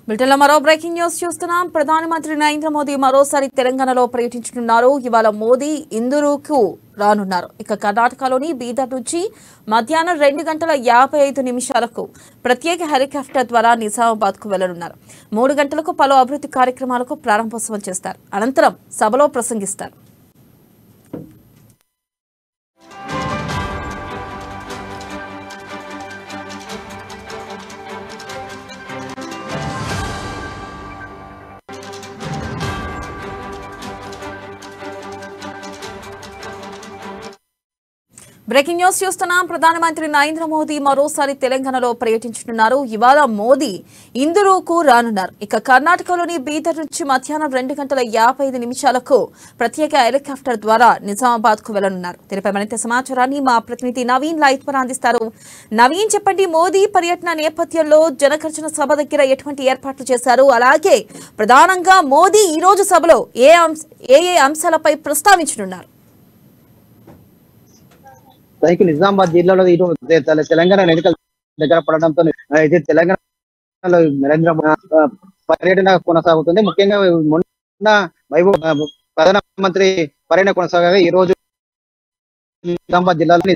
బ్రిటన్లో మరో breaking news చూస్తున్నాం. ప్రధానమంత్రి నరేంద్ర మోదీ మరోసారి తెలంగాణలో పర్యటించనున్నారు. ఇవాళ మోదీ ఇందూరుకు రానున్నారు. ఇక కర్ణాటకలోని బీదర్ నుంచి మధ్యాహ్నం 2:55 ప్రత్యేక హెలికాప్టర్ ద్వారా నిజామాబాద్ కు వెళ్లనున్నారు. 3 గంటలకు పలు అభివృద్ధి కార్యక్రమాలకు ప్రారంభోత్సవం చేస్తారు. అనంతరం సభలో ప్రసంగిస్తారు. బ్రేకింగ్ న్యూస్ చూస్తున్నాం. ప్రధానమంత్రి నరేంద్ర మోదీ మరోసారి తెలంగాణలో పర్యటించనున్నారు. ఇవాళ మోదీ ఇందూరుకు రానున్నారు. ఇక కర్ణాటకలోని బీదర్ నుంచి మధ్యాహ్నం 2:55 ప్రత్యేక హెలికాప్టర్ ద్వారా నిజామాబాద్ కు వెళ్లనున్నారు. దీనిపై మరింత సమాచారాన్ని మా ప్రతినిధి నవీన్ లైవ్ ద్వారా అందిస్తారు. నవీన్, చెప్పండి, మోదీ పర్యటన నేపథ్యంలో జనగర్జన సభ దగ్గర ఎటువంటి ఏర్పాట్లు చేశారు? అలాగే ప్రధానంగా మోదీ ఈ రోజు సభలో ఏ అంశాలపై ప్రస్తావించనున్నారు? నిజామాబాద్ జిల్లాలో తెలంగాణ ఎన్నికల దగ్గర పడడంతో అయితే తెలంగాణలో నరేంద్ర పర్యటన కొనసాగుతుంది. ముఖ్యంగా మొన్న ప్రధానమంత్రి పర్యటన కొనసాగగా ఈ రోజు నిజామాబాద్ జిల్లాలో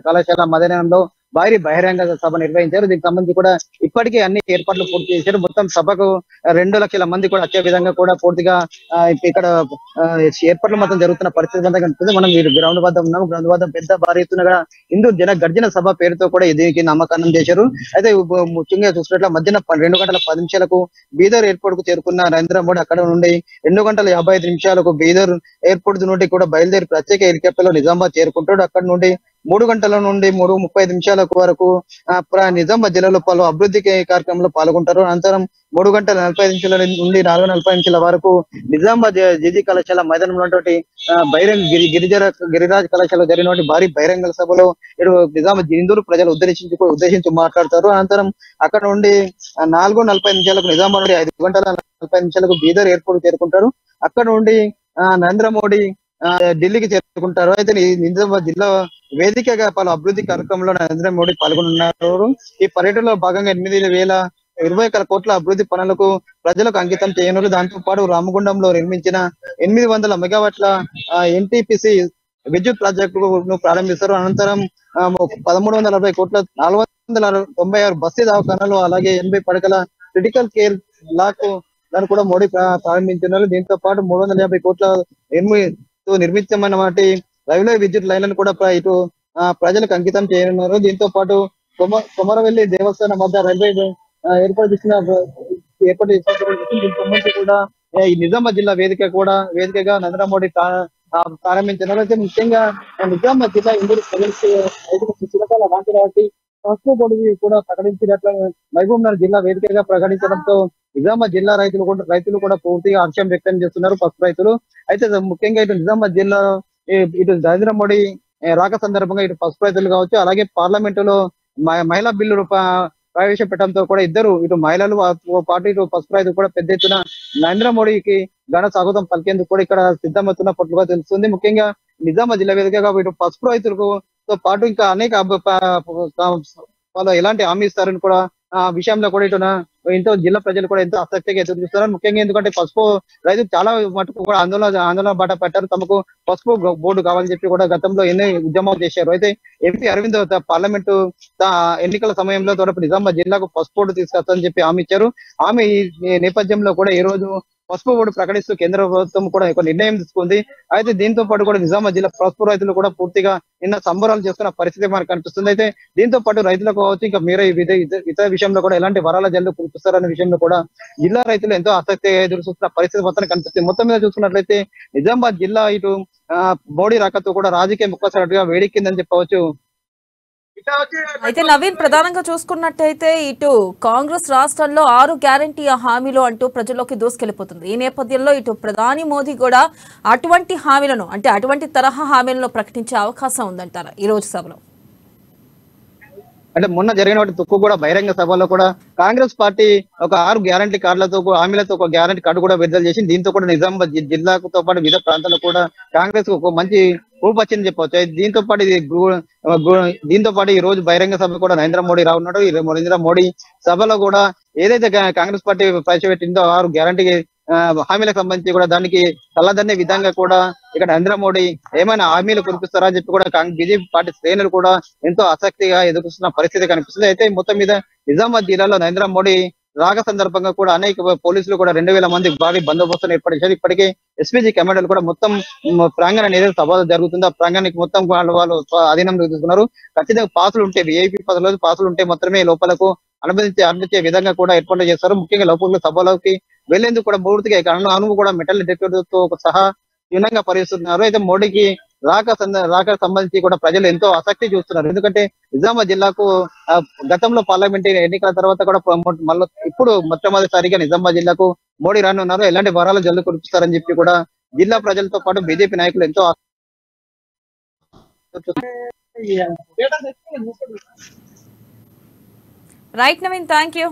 కళాశాల మదనంలో భారీ బహిరంగ సభ నిర్వహించారు. దీనికి సంబంధించి కూడా ఇప్పటికే అన్ని ఏర్పాట్లు పూర్తి చేశారు. మొత్తం సభకు 2 లక్షల మంది కూడా వచ్చే విధంగా కూడా పూర్తిగా ఇక్కడ ఏర్పాట్లు మొత్తం జరుగుతున్న పరిస్థితి అంతా కనిపిస్తుంది. మనం గ్రౌండ్ వద్ద ఉన్నాము. గ్రౌండ్ వద్ద పెద్ద భారీ ఎత్తున హిందూ జన గర్జన సభ పేరుతో కూడా దీనికి నామకరణం చేశారు. అయితే ముఖ్యంగా చూసినట్లు మధ్యాహ్నం 2:10 బీదర్ ఎయిర్పోర్ట్ కు చేరుకున్న నరేంద్ర మోడీ అక్కడ నుండి 2:55 బీదర్ ఎయిర్పోర్ట్ నుండి కూడా బయలుదేరి ప్రత్యేక హెలికాప్టర్ లో నిజామాబాద్ చేరుకుంటాడు. అక్కడ నుండి 3 గంటల నుండి 3:35 వరకు నిజామాబాద్ జిల్లాలో పలు అభివృద్ధి కార్యక్రమంలో పాల్గొంటారు. అనంతరం 3:45 నుండి 4:40 వరకు నిజామాబాద్ జేజీ కళాశాల మైదానంలో ఉన్నటువంటి బహిరంగ గిరిరాజ్ కళాశాల జరిగినటువంటి భారీ బహిరంగ సభలో నిజామాబాద్ ఇందూరు ప్రజలు ఉద్దేశించి మాట్లాడతారు. అనంతరం అక్కడ నుండి 4:45 నిజామాబాద్ నుండి 5:40 బీదర్ ఎయిర్పోర్ట్ చేరుకుంటారు. అక్కడ నుండి నరేంద్ర మోడీ ఢిల్లీకి చేరుకుంటారు. అయితే నిజామాబాద్ జిల్లా వేదికగా పలు అభివృద్ధి కార్యక్రమంలో నరేంద్ర మోడీ పాల్గొన్నారు. ఈ పర్యటనలో భాగంగా 8,020 కోట్ల అభివృద్ధి పనులకు ప్రజలకు అంకితం చేయనున్నారు. దాంతో పాటు రామగుండంలో నిర్మించిన 800 మెగావాట్ల ఎన్టీపీసీ విద్యుత్ ప్రాజెక్టును ప్రారంభిస్తారు. అనంతరం 1,340 కోట్ల 496 బస్తీ దవాఖానాలు, అలాగే 80 పడకల క్రిటికల్ కేర్ బ్లాక్ దాన్ని కూడా మోడీ ప్రారంభించున్నారు. దీంతో పాటు 350 కోట్ల నిర్మితమైన వాటి రైల్వే విద్యుత్ లైన్లను కూడా ఇటు ప్రజలకు అంకితం చేయనున్నారు. దీంతో పాటు కొమరవెల్లి దేవస్థానం వద్ద రైల్వే ఏర్పాటు చేసిన దీనికి సంబంధించి కూడా ఈ నిజామాబాద్ జిల్లా వేదికగా నరేంద్ర మోడీ ప్రారంభించినారు. అయితే ముఖ్యంగా నిజామాబాద్ జిల్లా ఇందూరు చిరకాల వాంఛనటువంటి పసుపు పొడిని కూడా ప్రకటించినట్లు మహబూబ్నగర్ జిల్లా వేదికగా ప్రకటించడంతో నిజామాబాద్ జిల్లా రైతులు కూడా పూర్తిగా హర్షం వ్యక్తం చేస్తున్నారు, పసుపు రైతులు. అయితే ముఖ్యంగా ఇటు నిజామాబాద్ జిల్లా ఇటు నరేంద్ర మోడీ రాక సందర్భంగా ఇటు పసుపు రైతులు కావచ్చు, అలాగే పార్లమెంటులో మహిళా బిల్లు ప్రవేశపెట్టడంతో కూడా ఇటు మహిళలు పాటు ఇటు పసుపు రైతులు కూడా పెద్ద ఎత్తున నరేంద్ర మోడీకి ఘన స్వాగతం పలికేందుకు కూడా ఇక్కడ సిద్ధమవుతున్నట్లుగా తెలుస్తుంది. ముఖ్యంగా నిజామాబాద్ జిల్లా వేదికగా ఇటు పసుపు రైతులకు తో పాటు ఇంకా అనేక వాళ్ళు ఎలాంటి హామీ ఇస్తారని కూడా ఆ విషయంలో కూడా ఎంతో జిల్లా ప్రజలు కూడా ఎంతో ఆసక్తిగా ఎదురు చూస్తున్నారు. ముఖ్యంగా ఎందుకంటే పసుపు రైతులు చాలా మటుకు కూడా ఆందోళన బాట పెట్టారు. తమకు పసుపు బోర్డు కావాలని చెప్పి కూడా గతంలో ఎన్నో ఉద్యమాలు చేశారు. అయితే ఎంపీ అరవింద్ పార్లమెంటు ఎన్నికల సమయంలో నిజామాబాద్ జిల్లాకు పసుపు బోర్డు తీసుకొస్తారని చెప్పి హామీ ఇచ్చారు. హామీ నేపథ్యంలో కూడా ఈ రోజు పసుపు బోర్డు ప్రకటిస్తూ కేంద్ర ప్రభుత్వం కూడా ఒక నిర్ణయం తీసుకుంది. అయితే దీంతో పాటు కూడా నిజామాబాద్ జిల్లా పసుపు రైతులు కూడా పూర్తిగా నిన్న సంబరాలు చేస్తున్న పరిస్థితి మనకు కనిపిస్తుంది. అయితే దీంతో పాటు రైతులకు కావచ్చు, ఇంకా మీరే ఇతర విషయంలో కూడా ఎలాంటి వరాల జల్లు కురిపిస్తారనే విషయంలో కూడా జిల్లా రైతులు ఎంతో ఆసక్తిగా ఎదురు చూస్తున్న పరిస్థితి మొత్తం కనిపిస్తుంది. మొత్తం మీద చూసుకున్నట్లయితే నిజామాబాద్ జిల్లా ఇటు మోడీ రాకతో కూడా రాజకీయ ముక్కసరిగా వేడెక్కిందని చెప్పవచ్చు. అయితే నవీన్, ప్రధానంగా చూసుకున్నట్టయితే ఇటు కాంగ్రెస్ రాష్ట్రంలో 6 గ్యారంటీ హామీలు అంటూ ప్రజల్లోకి దూసుకెళ్లిపోతుంది. ఈ నేపథ్యంలో ఇటు ప్రధాని మోదీ కూడా అటువంటి హామీలను అటువంటి తరహా హామీలను ప్రకటించే అవకాశం ఉందంటారా ఈ రోజు సభలో? అంటే మొన్న జరిగిన తుక్కు కూడా బహిరంగ సభలో కూడా కాంగ్రెస్ పార్టీ ఒక 6 గ్యారంటీ కార్డులతో హామీలతో ఒక గ్యారంటీ కార్డు కూడా విడుదల చేసింది. దీంతో కూడా నిజామాబాద్ జిల్లాతో పాటు వివిధ ప్రాంతాల్లో కూడా కాంగ్రెస్ ఒక మంచి ఊపొచ్చిందని చెప్పవచ్చు. దీంతో పాటు ఈ రోజు బహిరంగ సభ కూడా నరేంద్ర మోడీ రానున్నాడు. నరేంద్ర మోడీ సభలో కూడా ఏదైతే కాంగ్రెస్ పార్టీ ప్రవేశపెట్టిందో 6 గ్యారంటీ హామీలకు సంబంధించి కూడా దానికి తల్లదన్నే విధంగా కూడా ఇక్కడ నరేంద్ర మోడీ ఏమైనా హామీలు కురిపిస్తారా అని చెప్పి కూడా బీజేపీ పార్టీ శ్రేణులు కూడా ఎంతో ఆసక్తిగా ఎదుర్కొస్తున్న పరిస్థితి కనిపిస్తుంది. అయితే మొత్తం మీద నిజామాబాద్ జిల్లాలో నరేంద్ర మోడీ రాక సందర్భంగా కూడా అనేక పోలీసులు కూడా 2000 మంది భారీ బందోబస్తును ఏర్పాటు చేశారు. ఇప్పటికే ఎస్పీజీ కమాండర్లు కూడా మొత్తం ప్రాంగణం ఏదైతే సభ జరుగుతుందో ఆ ప్రాంగణానికి మొత్తం వాళ్ళు అధీనంలో తీసుకున్నారు. ఖచ్చితంగా పాసులు ఉంటే విఐపీ పదవులు పాసులు ఉంటే మాత్రమే లోపలకు అనుమతించే విధంగా కూడా ఏర్పాట్లు చేస్తారు. ముఖ్యంగా లోపల సభలోకి వెళ్లేందుకు కూడా పూర్తిగా అనువు కూడా మెటల్ డిటెక్టర్ తో సహా క్షుణ్ణంగా పరిశీలిస్తున్నారు. అయితే మోడీకి రాక సంబంధించి కూడా ప్రజలు ఎంతో ఆసక్తి చూస్తున్నారు. ఎందుకంటే నిజామాబాద్ జిల్లాకు గతంలో పార్లమెంట్ ఎన్నికల తర్వాత కూడా మళ్ళీ ఇప్పుడు మొట్టమొదటిసారిగా నిజామాబాద్ జిల్లాకు మోడీ రానున్నారు. ఎలాంటి వరాలు జల్లు కురిపిస్తారని చెప్పి కూడా జిల్లా ప్రజలతో పాటు బీజేపీ నాయకులు ఎంతో రైట్ నవీన్, థ్యాంక్ యూ.